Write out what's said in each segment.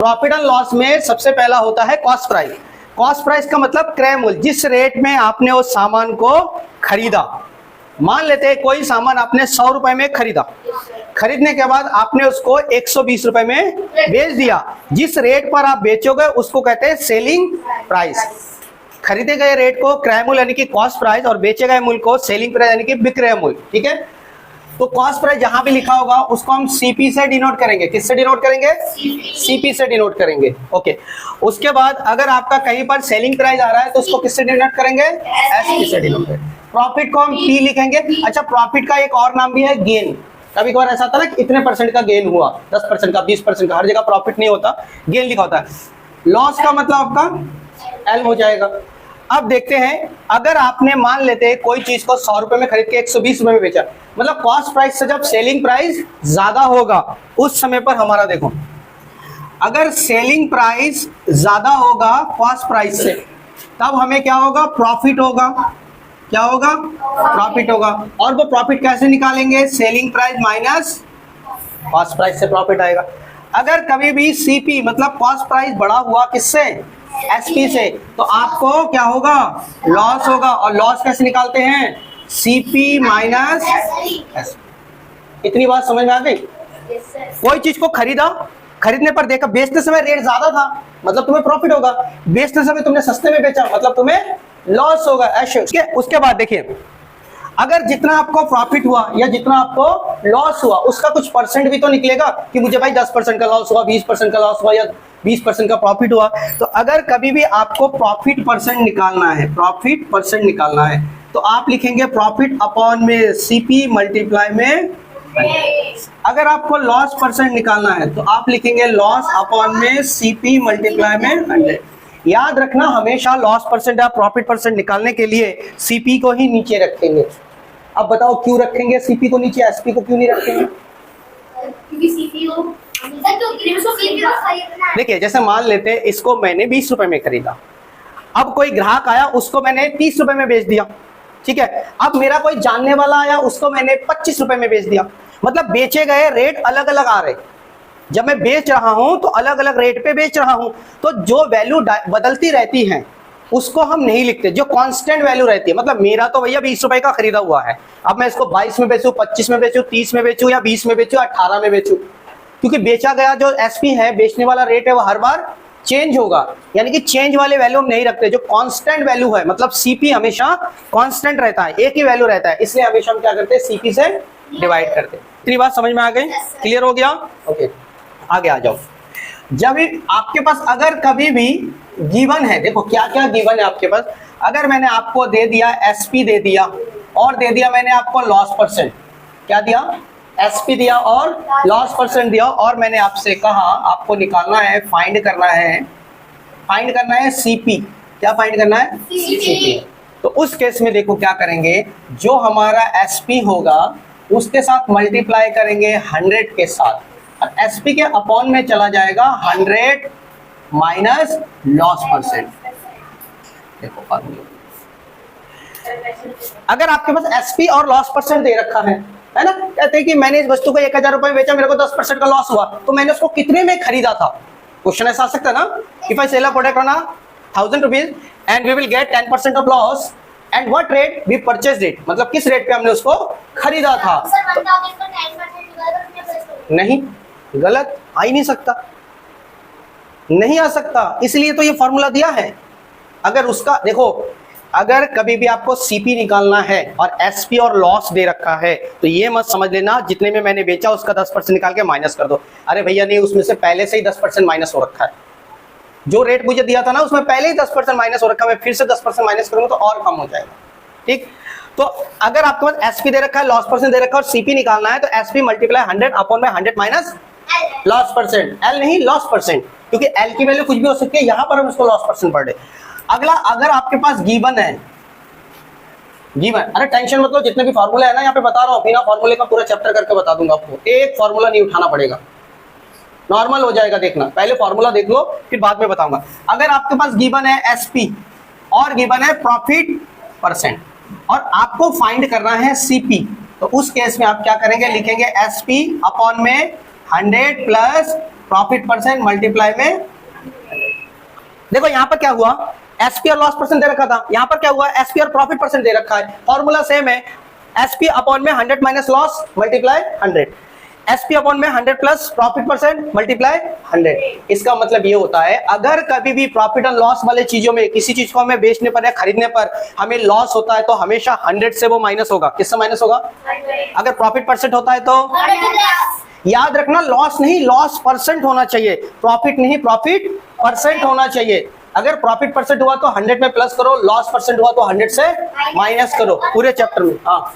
Profit and loss में सबसे पहला होता है कॉस्ट प्राइस। कॉस्ट प्राइस का मतलब क्रय मूल्य, जिस रेट में आपने उस सामान को खरीदा। मान लेते हैं कोई सामान आपने 100 रुपए में खरीदा, खरीदने के बाद आपने उसको 120 रुपए में बेच दिया। जिस रेट पर आप बेचोगे उसको कहते हैं सेलिंग प्राइस। खरीदे गए रेट को क्रय मूल्य यानी कि कॉस्ट प्राइस और बेचे गए मूल्य को सेलिंग प्राइस यानी कि विक्रय मूल्य। ठीक है, तो कॉस्ट प्राइस जहां भी लिखा होगा उसको हम सीपी से डिनोट करेंगे। किससे डिनोट करेंगे? सीपी से डिनोट करेंगे। ओके, उसके बाद अगर आपका कहीं पर सेलिंग प्राइस आ रहा है तो उसको किससे डिनोट करेंगे? एसपी से डिनोट करेंगे। प्रॉफिट को हम पी लिखेंगे। अच्छा, प्रॉफिट का एक और नाम भी है गेन। कभी कभार ऐसा होता है ना कि इतने परसेंट का गेन हुआ, 10% का, 20% का, हर जगह प्रॉफिट नहीं होता, गेन लिखा होता है। लॉस का मतलब आपका एल हो जाएगा। अब देखते हैं, अगर आपने मान लेते हैं कोई चीज को 100 रुपए में खरीद के 120 रुपए में बेचा, मतलब कॉस्ट प्राइस से जब सेलिंग प्राइस ज्यादा होगा उस समय पर हमारा देखो, अगर सेलिंग प्राइस ज्यादा होगा कॉस्ट प्राइस से तब हमें क्या होगा? प्रॉफिट होगा। क्या होगा? प्रॉफिट होगा। और वो प्रॉफिट कैसे निकालेंगे? Selling price minus cost price से प्रॉफिट आएगा। अगर कभी भी सीपी मतलब कॉस्ट प्राइस बड़ा हुआ किससे? एसपी से, तो आपको क्या होगा? लॉस होगा। और लॉस कैसे निकालते हैं? CP minus S. इतनी बात समझ में आ गई? कोई चीज को खरीदा, खरीदने पर देखा बेचते समय रेट ज्यादा था, मतलब तुम्हें प्रॉफिट होगा। बेचते समय तुमने सस्ते में बेचा, मतलब तुम्हें लॉस होगा। ऐसे उसके बाद देखिए, अगर जितना आपको प्रॉफिट हुआ या जितना आपको लॉस हुआ उसका कुछ परसेंट भी तो निकलेगा कि मुझे भाई 10% का लॉस हुआ, 20% का लॉस हुआ या 20% का प्रॉफिट हुआ। तो अगर कभी भी आपको प्रॉफिट परसेंट निकालना है, प्रॉफिट परसेंट निकालना है, तो आप लिखेंगे प्रॉफिट अपॉन में सीपी मल्टीप्लाई में। अगर आपको लॉस परसेंट निकालना है तो आप लिखेंगे लॉस अपॉन में सीपी मल्टीप्लाई में 100। याद रखना, हमेशा लॉस परसेंट या प्रॉफिट परसेंट निकालने के लिए सीपी को ही नीचे रखेंगे। अब बताओ क्यों रखेंगे सीपी को नीचे, एसपी को क्यों नहीं रखेंगे? देखिए, जैसे मान लेते हैं इसको मैंने 20 रुपए में खरीदा, अब कोई ग्राहक आया उसको मैंने 30 रुपए में बेच दिया। ठीक है, अब मेरा कोई जानने वाला आया उसको मैंने 25 रुपए में बेच दिया। मतलब बेचे गए रेट अलग अलग आ रहे। जब मैं बेच रहा हूं तो अलग अलग रेट पे बेच रहा हूं, तो जो वैल्यू बदलती रहती है उसको हम नहीं लिखते, जो कांस्टेंट वैल्यू रहती है। मतलब मेरा तो भैया 20 रुपए का खरीदा हुआ है, अब मैं इसको 22 में बेचूं, 25 में बेचूं, 30 में बेचूं या 20 में बेचूं, 18 में बेचूं, क्योंकि बेचा गया जो एसपी है, बेचने वाला रेट है, वो हर बार चेंज होगा। यानी कि चेंज वाले वैल्यू हम नहीं रखते, जो कांस्टेंट वैल्यू है, मतलब सीपी हमेशा कांस्टेंट रहता है, एक ही वैल्यू रहता है, इसलिए हमेशा हम क्या करते हैं? सीपी से डिवाइड करते हैं। इतनी बात समझ में आ गई? क्लियर हो गया? ओके, आगे आ जाओ। जब आपके पास अगर कभी भी गिवन है, देखो क्या क्या गिवन है आपके पास। अगर मैंने आपको दे दिया एसपी, दे दिया और दे दिया मैंने आपको लॉस परसेंट, क्या दिया? एसपी दिया और लॉस परसेंट दिया, और मैंने आपसे कहा आपको निकालना है, फाइंड करना है सीपी। क्या फाइंड करना है? सीपी। तो उस केस में देखो क्या करेंगे, जो हमारा एसपी होगा उसके साथ मल्टीप्लाई करेंगे 100 के साथ, और एसपी के अपॉन में चला जाएगा 100 माइनस लॉस परसेंट। देखो फार्मूला, अगर आपके पास एसपी और लॉस परसेंट दे रखा है ना, कहते हैं कि मैंने इस वस्तु को 1000 रुपए में बेचा, मेरे को 10% का लॉस हुआ, तो मैंने उसको कितने में खरीदा था? क्वेश्चन ऐसा आ सकता है ना, if I sell a product on 1000 rupees and we will get 10% of loss and what rate we purchased it, मतलब किस रेट पे हमने उसको खरीदा था। नहीं, गलत आ ही नहीं सकता, नहीं आ सकता, इसलिए तो ये फॉर्मूला दिया है। अगर उसका देखो, अगर कभी भी आपको सीपी निकालना है और एसपी और लॉस दे रखा है, तो ये मत समझ लेना जितने में मैंने बेचा उसका 10% निकाल के माइनस कर दो। अरे भैया नहीं, उसमें से पहले से ही 10% माइनस हो रखा है। जो रेट मुझे दिया था ना उसमें पहले ही 10% माइनस हो रखा है, मैं फिर से 10% माइनस करूंगा तो और कम हो जाएगा। ठीक, तो अगर आपके पास एसपी दे रखा है, लॉस परसेंट दे रखा है और सीपी निकालना है, तो एसपी मल्टीप्लाई 100 अपॉन में 100 माइनस लॉस परसेंट, एल नहीं लॉस परसेंट, क्योंकि एल की वैल्यू कुछ भी हो सकती है, यहां पर हम उसको लॉस परसेंट पढ़ रहे। अगला, अगर आपके पास गिवन है, गिवन, अरे टेंशन मत लो, जितने भी फार्मूले है ना यहाँ पे बता रहा हूँ, बिना फार्मूले का पूरा चैप्टर करके बता दूंगा आपको, एक फार्मूला नहीं उठाना पड़ेगा, नॉर्मल हो जाएगा। देखना, पहले फार्मूला देख लो फिर बाद में बताऊंगा। अगर आपके पास गिवन है एसपी और गिवन है प्रॉफिट परसेंट और आपको फाइंड करना है सीपी, तो उस केस में आप क्या करेंगे? लिखेंगे एसपी अपॉन में 100 प्लस प्रॉफिट परसेंट मल्टीप्लाई में। देखो यहाँ पर क्या हुआ, एसपी और लॉस परसेंट दे रखा था, यहाँ पर क्या हुआ, एसपी और प्रॉफिट परसेंट दे रखा है। फॉर्मूला सेम है, एसपी अपॉन में 100 minus loss multiply 100, SP upon में 100 प्लस प्रॉफिट परसेंट मल्टीप्लाई 100। इसका मतलब ये होता है अगर कभी भी प्रॉफिट और लॉस वाले चीजों में किसी चीज को हमें बेचने पर या खरीदने पर हमें लॉस होता है तो हमेशा 100 से वो माइनस होगा। किससे माइनस होगा? अगर प्रॉफिट परसेंट होता है तो याद रखना लॉस नहीं, लॉस परसेंट होना चाहिए, प्रॉफिट नहीं, प्रॉफिट परसेंट होना चाहिए। अगर प्रॉफिट परसेंट हुआ तो 100 में प्लस करो, लॉस परसेंट हुआ तो 100 से माइनस करो पूरे चैप्टर में। हाँ,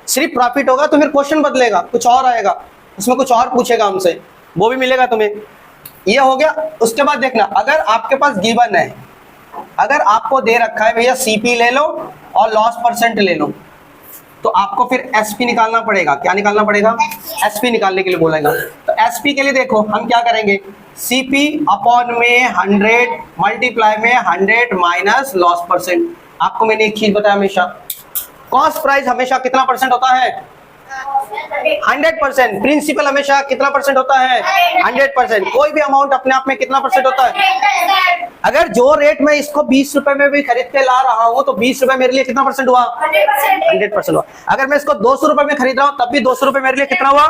सिर्फ प्रॉफिट होगा तो फिर क्वेश्चन बदलेगा, कुछ और आएगा, उसमें कुछ और पूछेगा हमसे, वो भी मिलेगा तुम्हें। ये हो गया। उसके बाद देखना, अगर आपके पास गिवन है, अगर आपको दे रखा है भैया सीपी ले लो और लॉस परसेंट ले लो, तो आपको फिर एसपी निकालना पड़ेगा। क्या निकालना पड़ेगा? एसपी निकालने के लिए बोलेगा। तो एसपी के लिए देखो हम क्या करेंगे, सीपी अपॉन में 100 मल्टीप्लाई में 100 माइनस लॉस परसेंट। आपको मैंने एक चीज बताया, हमेशा कॉस्ट प्राइस हमेशा कितना परसेंट होता है? 100%। प्रिंसिपल हमेशा कितना परसेंट होता है? 100%। कोई भी अमाउंट अपने आप में कितना परसेंट होता है? अगर जो रेट में इसको 20 रुपए में भी खरीद के ला रहा हूँ तो 20 रुपए मेरे लिए कितना परसेंट हुआ? 100% हुआ। अगर मैं इसको 200 रुपए में खरीद रहा हूँ तब भी 200 रुपए मेरे लिए कितना हुआ?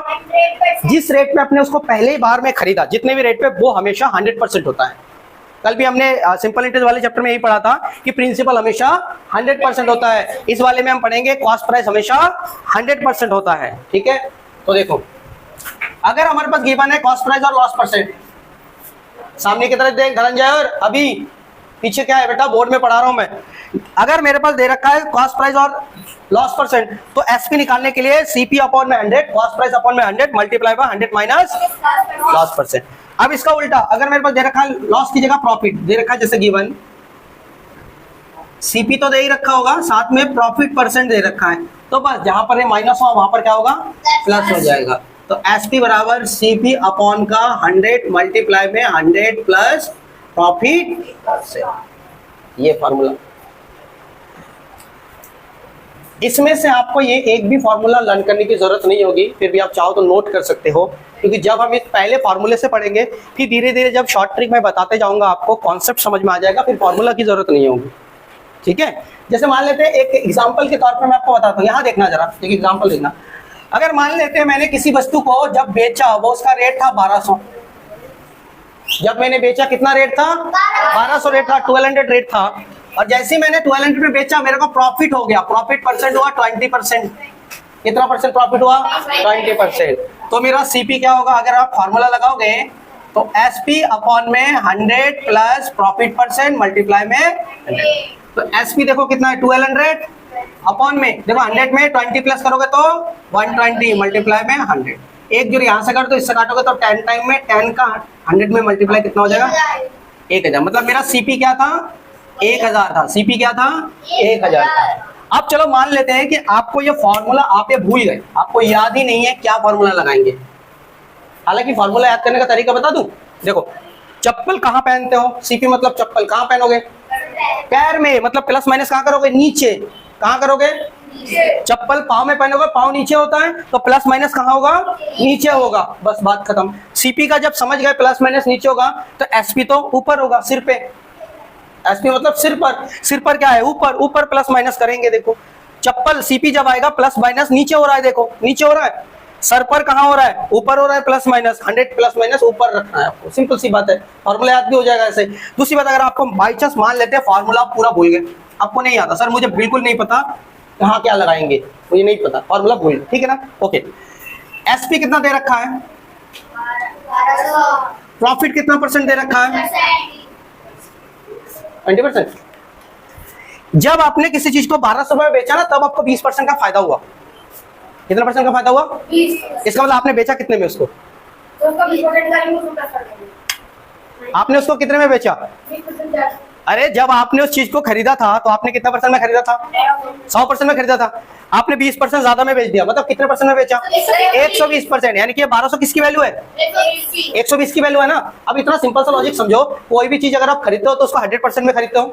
जिस रेट में आपने उसको पहले ही बार में खरीदा, जितने भी रेट पे, वो हमेशा 100% होता है। कल भी हमने सिंपल इंटरेस्ट वाले चैप्टर में यही पढ़ा था कि प्रिंसिपल हमेशा 100% होता है। इस वाले में हम पढ़ेंगे कॉस्ट प्राइस हमेशा 100% होता है। ठीक है, तो देखो अगर हमारे पास गिवन है कॉस्ट प्राइस और लॉस परसेंट, सामने की तरफ देख धनंजय, और अभी पीछे क्या है बेटा, बोर्ड में पढ़ा रहा हूं मैं। अगर मेरे पास दे रखा है कॉस्ट प्राइस और लॉस परसेंट, तो एसपी निकालने के लिए सीपी अपॉन में 100, कॉस्ट प्राइस अपॉन में 100 multiply by 100 minus loss percent. अब इसका उल्टा, अगर मेरे पास दे रखा है लॉस की जगह प्रॉफिट दे रखा है, जैसे गिवन सीपी तो दे ही रखा होगा, साथ में प्रॉफिट परसेंट दे रखा है, तो बस जहां पर ये माइनस हुआ वहां पर क्या होगा? प्लस हो जाएगा। तो एसपी बराबर सीपी अपॉन का 100 मल्टीप्लाई में 100 प्लस प्रॉफिट परसेंट, ये फॉर्मूला। इसमें से आपको ये एक भी फॉर्मूला लर्न करने की जरूरत नहीं होगी, फिर भी आप चाहो तो नोट कर सकते हो, क्योंकि जब हम इस पहले फार्मूले से पढ़ेंगे फिर धीरे धीरे जब शॉर्ट ट्रिक में बताते जाऊंगा आपको कॉन्सेप्ट समझ में आ जाएगा, फिर फार्मूला की जरूरत नहीं होगी। ठीक है, जैसे मान लेते हैं एक एग्जांपल के तौर पर मैं आपको बताता हूँ, यहाँ देखना जरा, एक एग्जांपल देखना। अगर मान लेते हैं मैंने किसी वस्तु को जब बेचा वो उसका रेट था 1200, जब मैंने बेचा कितना रेट था? 1200 रेट था, 1200 रेट था, और जैसे ही मैंने 1200 में बेचा मेरे को प्रॉफिट हो गया, प्रॉफिट परसेंट हुआ 20%। कितना परसेंट प्रॉफिट हुआ? 20%। तो मेरा सीपी क्या होगा? अगर आप फॉर्मूला लगाओगे तो एसपी अपॉन में 100 प्लस प्रॉफिट परसेंट मल्टीप्लाई में 100। तो एसपी देखो कितना है? 1200 अपॉन में देखो 100 में 20 प्लस करोगे तो 120 मल्टीप्लाई में 100। एक जो यहाँ से काटो तो इससे काटोगे तो 10 टाइम में 10 का 100 में मल्टीप्लाई कितना हो जाएगा? 1000। मतलब मेरा सीपी क्या था? 1000 था। सीपी क्या था? 1000 था। अब चलो मान लेते हैं कि आपको ये फॉर्मूला आप ये भूल गए, आपको याद ही नहीं है क्या फॉर्मूला लगाएंगे। हालांकि फॉर्मूला याद करने का तरीका बता दूं, देखो चप्पल कहाँ पहनते हो? सीपी मतलब चप्पल कहाँ पहनोगे? पैर में। मतलब प्लस माइनस कहाँ करोगे? नीचे। कहाँ करोगे? चप्पल पाँव में पहनोगे, पाँव नीचे होता है, तो प्लस माइनस कहाँ होगा? नीचे होगा। बस बात खत्म। सीपी का जब समझ गए प्लस माइनस नीचे होगा, तो एसपी तो ऊपर होगा, सिर पे। एसपी मतलब सिर पर। सिर पर क्या है? ऊपर। ऊपर प्लस माइनस करेंगे। देखो चप्पल सीपी जब आएगा प्लस माइनस नीचे हो रहा है, देखो नीचे हो रहा है। सर पर कहाँ हो रहा है? ऊपर हो रहा है प्लस माइनस। 100 प्लस माइनस ऊपर रखना है आपको, सिंपल सी बात है। फॉर्मूला याद भी हो जाएगा ऐसे। दूसरी बात, अगर आपको बाई चांस मान लेते हैं फॉर्मूला पूरा भूल गए, आपको नहीं आता, सर मुझे बिल्कुल नहीं पता कहाँ क्या लगाएंगे, मुझे नहीं पता, फॉर्मूला भूल गए, ठीक है ना? ओके, एसपी कितना दे रखा है? प्रॉफिट कितना परसेंट दे रखा है? 20%। जब आपने किसी चीज को 1200 में बेचा ना, तब आपको 20% का फायदा हुआ। कितना परसेंट का फायदा हुआ? 20। इसका मतलब आपने बेचा कितने में उसको? तो आपने उसको कितने में बेचा? 20%। अरे जब आपने उस चीज को खरीदा था तो आपने कितना परसेंट में खरीदा था? 100% में खरीदा था। आपने 20% ज्यादा में बेच दिया, मतलब कितने परसेंट में बेचा? 120%। यानी कि 1200 किसकी वैल्यू है? 120 की वैल्यू है ना। अब इतना सिंपल सा लॉजिक समझो, कोई भी चीज अगर आप खरीदते हो तो उसको 100% में खरीदते हो।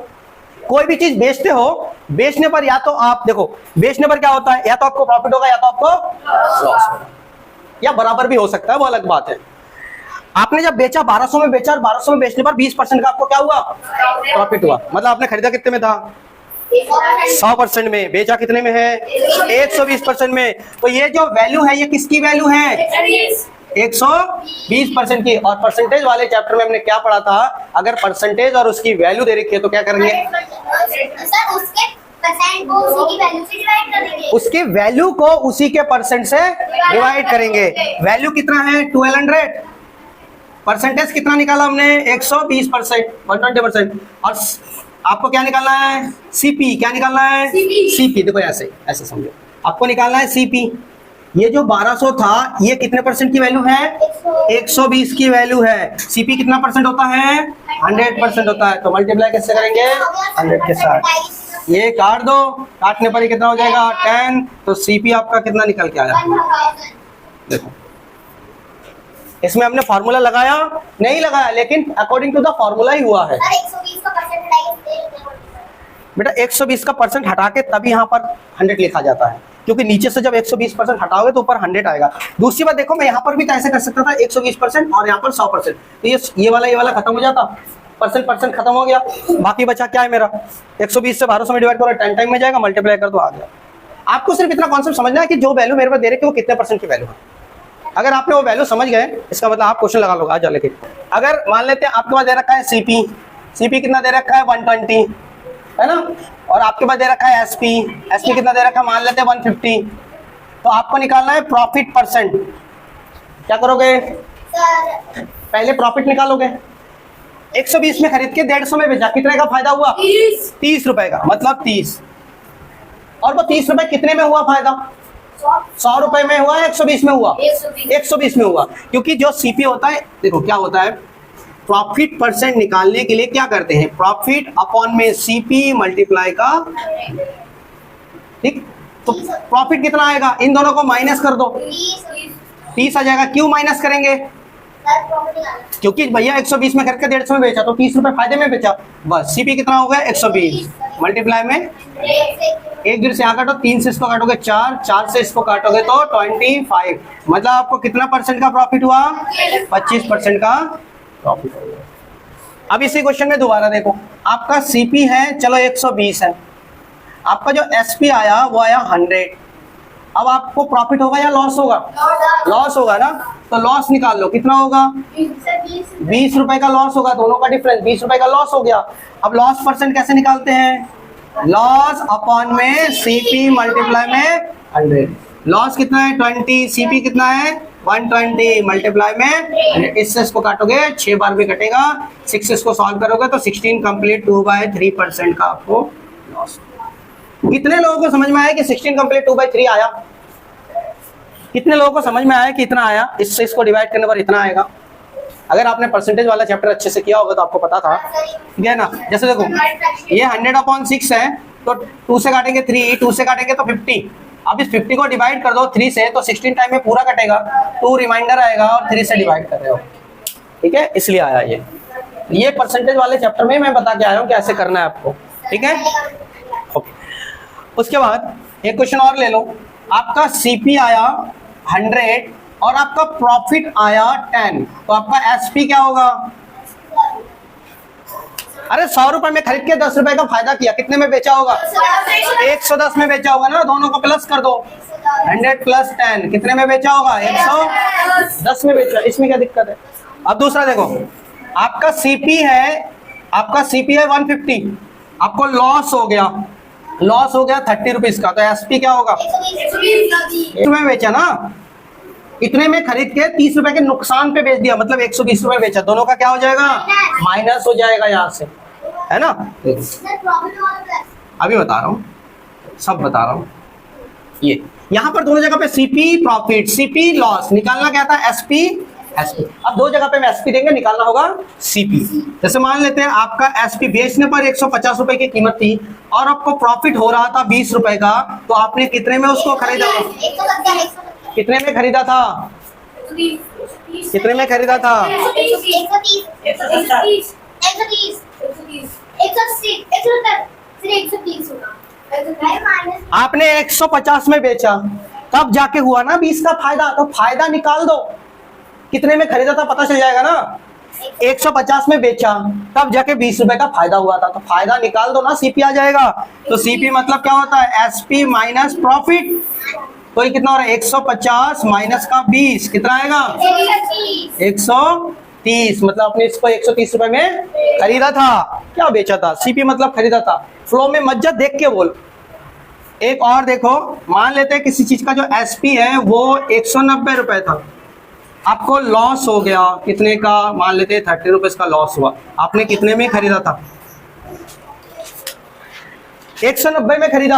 कोई भी चीज बेचते हो, बेचने पर या तो आप देखो, बेचने पर क्या होता है? या तो आपको प्रॉफिट होगा या तो आपको लॉस होगा। या बराबर भी हो सकता है, वो अलग बात है। आपने जब बेचा 1200 में बेचा और 1200 में बेचने पर 20% का आपको क्या हुआ, प्रॉफिट हुआ। मतलब आपने खरीदा कितने में था, 100% में, बेचा कितने में है, 120% में। तो ये जो वैल्यू है ये किसकी वैल्यू है, 120% की। और परसेंटेज वाले चैप्टर में हमने क्या पढ़ा था, अगर परसेंटेज और उसकी वैल्यू दे रखी है तो क्या करेंगे, उसकी वैल्यू को उसी के परसेंट से डिवाइड करेंगे। वैल्यू कितना है 1200, परसेंटेज कितना निकाला हमने 120%, 120%। और आपको क्या निकालना है, सीपी। क्या निकालना है, सीपी। देखो ऐसे ऐसे समझो, आपको निकालना है सीपी। ये जो 1200 था ये कितने परसेंट की वैल्यू है, 120 की वैल्यू है। सीपी कितना परसेंट होता है, 100% होता है। तो मल्टीप्लाई कैसे करेंगे, 100 के साथ। ये काट दो, काटने पर ही कितना हो जाएगा 10। तो सीपी आपका कितना निकल के आया, देखो इसमें हमने फॉर्मूला लगाया नहीं लगाया, लेकिन अकॉर्डिंग टू द फॉर्मूला ही हुआ है। बेटा 120 का परसेंट हटा के तभी यहाँ पर 100 लिखा जाता है, क्योंकि नीचे से जब 120% हटाओगे तो ऊपर 100 आएगा। दूसरी बात देखो, मैं यहाँ पर भी कैसे कर सकता था, 120% और यहाँ पर 100%, तो ये वाला खत्म हो जाता, परसेंट खत्म हो गया। बाकी बचा क्या है मेरा, 120 से 1200 में डिवाइड करो 10 टाइम में जाएगा, मल्टीप्लाई कर दो आ गया। आपको सिर्फ इतना कॉन्सेप्ट समझना है कि जो वैल्यू मेरे पास दे रखे वो कितने परसेंट की वैल्यू है। अगर आपने वो वैल्यू समझ गए, इसका मतलब आप क्वेश्चन लगा लोगे आज लेके। अगर मान लेते हैं आपके पास दे रखा है सीपी कितना दे रखा है 120, है ना, और आपके पास दे रखा है एसपी कितना दे रखा है, मान लेते हैं 150। तो आपको निकालना है प्रॉफिट परसेंट। क्या करोगे, पहले प्रॉफिट निकालोगे। 120 में खरीद के 150 में बेचा, कितने का फायदा हुआ, 30 रुपए का, मतलब 30। और वो 30 रुपए कितने में हुआ फायदा, 100 रुपए में हुआ, 120 में हुआ, 120 में हुआ। क्योंकि जो सीपी होता है, देखो क्या होता है, प्रॉफिट परसेंट निकालने के लिए क्या करते हैं, प्रॉफिट अपॉन में सीपी मल्टीप्लाई का, ठीक। तो प्रॉफिट कितना आएगा, इन दोनों को माइनस कर दो, 30 आ जाएगा। क्यों माइनस करेंगे, क्योंकि भैया 120 में करके 150 में बेचा तो 30 रुपए फायदे में बेचा, बस। सीपी कितना हो गया 120 मल्टीप्लाई में, एक गिर से यहाँ काटो, 3 से इसको काटोगे 4 से इसको काटोगे तो 25। मतलब आपको कितना परसेंट का प्रॉफिट हुआ, 25% का प्रॉफिट हो गया। अब इसी क्वेश्चन में दोबारा देखो, आपका सीपी है चलो 120 है, आपका जो एसपी आया वो आया 100। अब आपको प्रॉफिट होगा या लॉस होगा, लॉस होगा ना, तो लॉस निकाल लो, कितना होगा 20 रुपए का लॉस होगा, दोनों का डिफरेंस 20 रुपए का लॉस हो गया। अब लॉस परसेंट कैसे निकालते हैं, लॉस अपॉन में सीपी मल्टीप्लाई में 100। लॉस कितना है 20, सीपी कितना है 120 मल्टीप्लाई में, इससे इसको काटोगे 6 बार भी कटेगा, 6 से इसको सॉल्व करोगे तो 16 कंप्लीट 2/3% का आपको लॉस। कितने लोगों को समझ में आया कि 16 कंप्लीट 2/3 आया, कितने लोगों को समझ में आया कि इतना आया, इससे इसको डिवाइड करने पर इतना आएगा। अगर आपने परसेंटेज वाला चैप्टर अच्छे से किया होगा तो आपको पता था, ठीक है ना। जैसे देखो ये 100/6 है, तो 2 से काटेंगे 3, 2 से काटेंगे तो 50। अब इस 50 को डिवाइड कर दो 3 से, तो 16 टाइम में पूरा कटेगा, 2 रिमाइंडर आएगा और 3 से डिवाइड कर रहे हो, ठीक है, इसलिए आया ये परसेंटेज वाले चैप्टर में मैं बता के आया हूँ कैसे करना है आपको, ठीक है। उसके बाद एक क्वेश्चन और ले लो, आपका सीपी आया 100 और आपका प्रॉफिट आया 10, तो आपका एसपी क्या होगा, अरे 100 रुपए में खरीद के 10 रुपए का फायदा किया, कितने में बेचा होगा, 110 में बेचा होगा ना, दोनों को प्लस कर दो, 100 + 10 कितने में बेचा होगा, 110 में बेचा, इसमें क्या दिक्कत है। अब दूसरा देखो, आपका सीपी है 150, आपको लॉस हो गया 30 रुपीज का, तो एसपी क्या होगा, इसमें बेचा ना, इतने में खरीद के 30 रुपए के नुकसान पे बेच दिया, मतलब 120 रुपए बेचा, दोनों का क्या हो जाएगा, माइनस हो जाएगा यहाँ से, है ना। अभी बता रहा हूँ, सब बता रहा हूँ। ये यहाँ पर दोनों जगह पे सीपी प्रॉफिट, सीपी लॉस, निकालना क्या था एसपी। अब 2 जगह पे हम एसपी देंगे, निकालना होगा सीपी। जैसे मान लेते हैं आपका एसपी बेचने पर 150 रुपए की कीमत थी और आपको प्रॉफिट हो रहा था 20 रुपए का, तो आपने कितने में उसको खरीदा, कितने में खरीदा था, कितने में खरीदा था, 130। आपने 150 में बेचा, तब जाके हुआ ना 20 का फायदा। तो फायदा निकाल दो, कितने में खरीदा था पता चल जाएगा ना। 150 में बेचा, तब जाके 20 रुपए का फायदा हुआ था। तो फायदा निकाल दो ना, सीपी आ जाएगा। तो सीपी मतलब क्या होता है, एसपी माइनस प्रॉफिट। तो ये कितना हो रहा है, 150 माइनस का 20 कितना आएगा, 130। मतलब आपने इसको 130 रुपए में खरीदा था, क्या बेचा था, सीपी मतलब खरीदा था। फ्लो में मत जा, देख के बोल। एक और देखो, मान लेते हैं किसी चीज का जो एसपी है वो 190 रुपए था, आपको लॉस हो गया कितने का, मान लेते हैं 30 रुपीज का लॉस हुआ। आपने कितने में खरीदा था, 190 में खरीदा,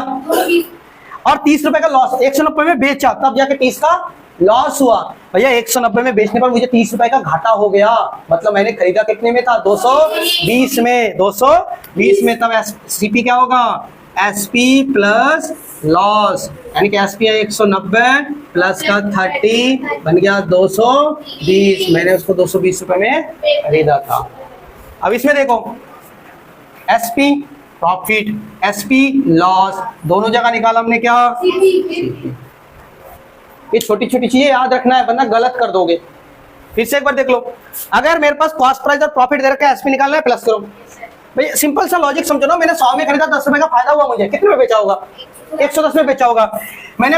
और 30 रुपए का लॉस, 190 में बेचा, तब जाके 30 का लॉस हुआ। भैया 190 में बेचने पर मुझे 30 रुपए का घाटा हो गया, मतलब मैंने खरीदा कितने में था, 220 में, 220 में। तब सीपी क्या होगा, एसपी प्लस लॉस, यानी कि एसपी है 190 प्लस का 30 बन गया 220। मैंने उसको 220 रुपए में खरीदा था। अब इसमें देखो, एसपी प्रॉफिट, एसपी लॉस, दोनों जगह निकाला हमने क्या, ये छोटी छोटी चीजें याद रखना है, वरना गलत कर दोगे। फिर से एक बार देख लो, अगर मेरे पास कॉस्ट प्राइस और प्रॉफिट दे रखा है, एसपी निकालना है, प्लस करो। भाई सिंपल सा लॉजिक समझो ना, मैंने 100 में खरीदा, 10 रुपए का फायदा हुआ मुझे, कितने में बेचा होगा, 110 में बेचा होगा। मैंने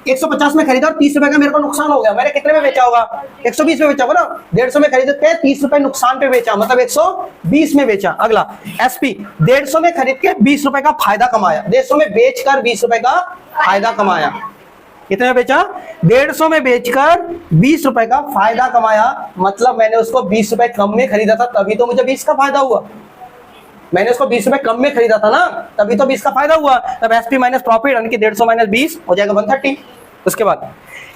150 में खरीदा और 30 रुपए का मेरे को नुकसान हो गया, मैंने कितने में बेचा होगा, 120 में बेचा होगा ना। 150 में खरीद के 30 रुपए नुकसान पे बेचा, मतलब 120 में बेचा। अगला एसपी 150 में खरीद के 20 रुपए का फायदा कमाया, 150 में बेचकर 20 रुपए का फायदा कमाया। कितने में बेचा, 150 में बेचकर 20 रुपए का फायदा कमाया, मतलब मैंने उसको 20 रुपए कम में खरीदा था, तभी तो मुझे 20 का फायदा हुआ। मैंने उसको 20 रुपए कम में खरीदा था ना, तभी तो 20 का फायदा हुआ। तब एसपी माइनस प्रॉफिट यानी कि 150 माइनस 20 हो जाएगा 130। उसके बाद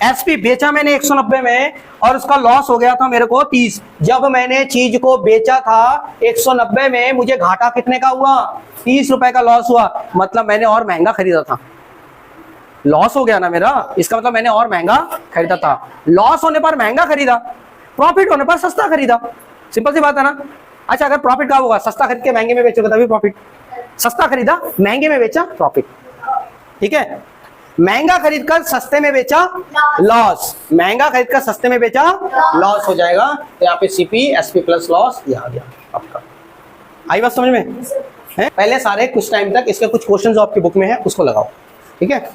एसपी बेचा मैंने 190 में और उसका लॉस हो गया था मेरे को 30। जब मैंने चीज को बेचा था 190 में, मुझे घाटा कितने का हुआ, 30 रुपए का लॉस हुआ, मतलब मैंने और महंगा खरीदा था। लॉस हो गया ना मेरा, इसका मतलब मैंने और महंगा खरीदा था। लॉस होने पर महंगा खरीदा, प्रॉफिट होने पर सस्ता खरीदा, सिंपल सी बात है ना। अच्छा, अगर प्रॉफिट कब होगा, सस्ता खरीद के महंगे में बेचोगे तभी प्रॉफिट। सस्ता खरीदा महंगे में बेचा, प्रॉफिट। ठीक है, महंगा खरीद कर सस्ते में बेचा, लॉस। महंगा खरीद कर सस्ते में बेचा, लॉस हो जाएगा। तो यहाँ पे सीपी एसपी प्लस लॉस ये आ गया आपका। आई बात समझ में है। पहले सारे कुछ टाइम तक इसके कुछ क्वेश्चन जो आपकी बुक में है उसको लगाओ, ठीक है।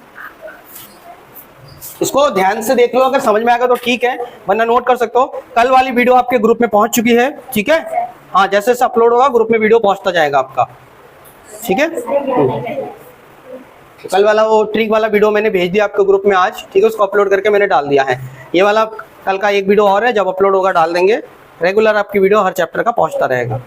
इसको ध्यान से देख लो, अगर समझ में आएगा तो ठीक है, वरना नोट कर सकते हो। कल वाली वीडियो आपके ग्रुप में पहुंच चुकी है, ठीक है। हाँ, जैसे जैसे अपलोड होगा ग्रुप में वीडियो पहुंचता जाएगा आपका, ठीक है। कल वाला वो ट्रिक वाला वीडियो मैंने भेज दिया आपके ग्रुप में आज, ठीक है। उसको अपलोड करके मैंने डाल दिया है। ये वाला कल का एक वीडियो और है, जब अपलोड होगा डाल देंगे। रेगुलर आपकी वीडियो हर चैप्टर का पहुंचता रहेगा।